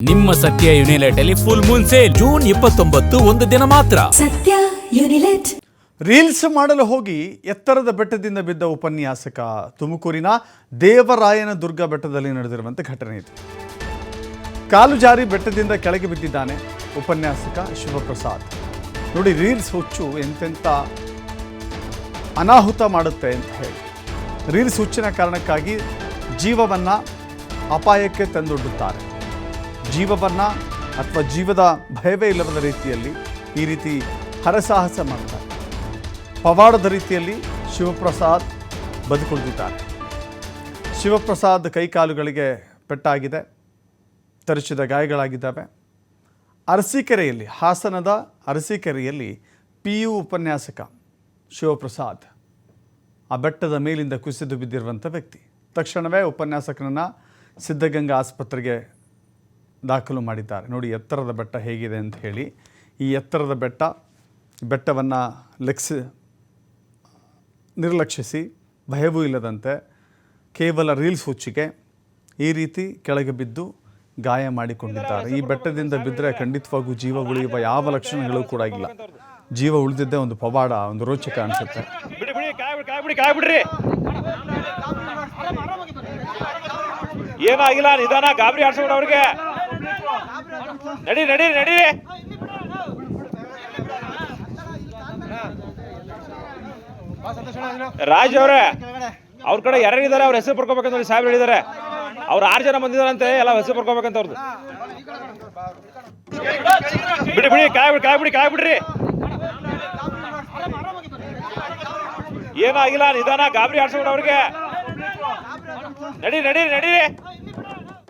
ನಿಮ್ಮ ಸತ್ಯ ಯುನಿಲೆಟ್ ಅಲ್ಲಿ ಫುಲ್ ಮೂನ್ ಸೇಲ್ ಜೂನ್ 29 ಒಂದು ದಿನ ಮಾತ್ರ. ಸತ್ಯ ಯುನಿಲೆಟ್. ರೀಲ್ಸ್ ಮಾಡಲು ಹೋಗಿ ಎತ್ತರದ ಬೆಟ್ಟದಿಂದ ಬಿದ್ದ ಉಪನ್ಯಾಸಕ. ತುಮಕೂರಿನ ದೇವರಾಯನ ದುರ್ಗ ಬೆಟ್ಟದಲ್ಲಿ ನಡೆದಿರುವಂಥ ಘಟನೆ ಇದು. ಕಾಲು ಜಾರಿ ಬೆಟ್ಟದಿಂದ ಕೆಳಗೆ ಬಿದ್ದಿದ್ದಾನೆ ಉಪನ್ಯಾಸಕ ಶಿವಪ್ರಸಾದ್. ನೋಡಿ, ರೀಲ್ಸ್ ಹುಚ್ಚು ಎಂತೆಂಥ ಅನಾಹುತ ಮಾಡುತ್ತೆ ಅಂತ ಹೇಳಿ. ರೀಲ್ಸ್ ಹುಚ್ಚಿನ ಕಾರಣಕ್ಕಾಗಿ ಜೀವವನ್ನು ಅಪಾಯಕ್ಕೆ ತಂದೊಡ್ಡುತ್ತಾರೆ. ಜೀವವನ್ನು ಅಥವಾ ಜೀವದ ಭಯವೇ ಇಲ್ಲದ ರೀತಿಯಲ್ಲಿ ಈ ರೀತಿ ಹರಸಾಹಸ ಮಾಡ್ತಾರೆ. ಪವಾಡದ ರೀತಿಯಲ್ಲಿ ಶಿವಪ್ರಸಾದ್ ಬದುಕುಳಿದಿದ್ದಾರೆ. ಶಿವಪ್ರಸಾದ್ ಕೈಕಾಲುಗಳಿಗೆ ಪೆಟ್ಟಾಗಿದೆ, ತರಿಸಿದ ಗಾಯಗಳಾಗಿದ್ದಾವೆ. ಅರಸೀಕೆರೆಯಲ್ಲಿ, ಹಾಸನದ ಅರಸೀಕೆರೆಯಲ್ಲಿ PU ಉಪನ್ಯಾಸಕ ಶಿವಪ್ರಸಾದ್ ಆ ಬೆಟ್ಟದ ಮೇಲಿಂದ ಕುಸಿದು ಬಿದ್ದಿರುವಂಥ ವ್ಯಕ್ತಿ. ತಕ್ಷಣವೇ ಉಪನ್ಯಾಸಕನನ್ನು ಸಿದ್ಧಗಂಗಾ ಆಸ್ಪತ್ರೆಗೆ ದಾಖಲು ಮಾಡಿದ್ದಾರೆ. ನೋಡಿ, ಎತ್ತರದ ಬೆಟ್ಟ ಹೇಗಿದೆ ಅಂತ ಹೇಳಿ. ಈ ಎತ್ತರದ ಬೆಟ್ಟವನ್ನು ನಿರ್ಲಕ್ಷಿಸಿ, ಭಯವೂ ಇಲ್ಲದಂತೆ ಕೇವಲ ರೀಲ್ಸ್ ಹುಚ್ಚಿಗೆ ಈ ರೀತಿ ಕೆಳಗೆ ಬಿದ್ದು ಗಾಯ ಮಾಡಿಕೊಂಡಿದ್ದಾರೆ. ಈ ಬೆಟ್ಟದಿಂದ ಬಿದ್ದರೆ ಖಂಡಿತವಾಗೂ ಜೀವ ಉಳಿಯುವ ಯಾವ ಲಕ್ಷಣಗಳು ಕೂಡ ಇಲ್ಲ. ಜೀವ ಉಳಿದಿದ್ದೇ ಒಂದು ಪವಾಡ, ಒಂದು ರೋಚಕ ಅನಿಸುತ್ತೆ. ಏನಾಗಿಲ್ಲ, ನಿಧಾನ, ಗಾಬರಿ ಆಡ್ಸ್ಬಿಡ ಅವ್ರಿಗೆ. ನಡಿ ನಡಿ ನಡಿ. ರಾಜ್ ಅವರೇ, ಅವ್ರ ಕಡೆ ಯಾರ್ಯಾರಿದ್ದಾರೆ ಅವ್ರ ಹೆಸರು ಬರ್ಕೋಬೇಕಂತ ನೋಡಿ ಸಾಹೇಬ್ರು ಹೇಳಿದ್ದಾರೆ. ಅವ್ರು 6 ಜನ ಬಂದಿದ್ದಾರಂತೆ, ಎಲ್ಲ ಹೆಸರು ಬರ್ಕೋಬೇಕಂತ ಅವ್ರದ್ದು. ಬಿಡಿ ಬಿಡಿ, ಕಾಯ್ಬಿಡ್ರಿ. ಏನಾಗಿಲ್ಲ, ನಿಧಾನ, ಗಾಬರಿ ಆಡ್ಸ್ಬಿಡ ಅವ್ರಿಗೆ. ನಡಿ ನಡಿ ನಡಿ.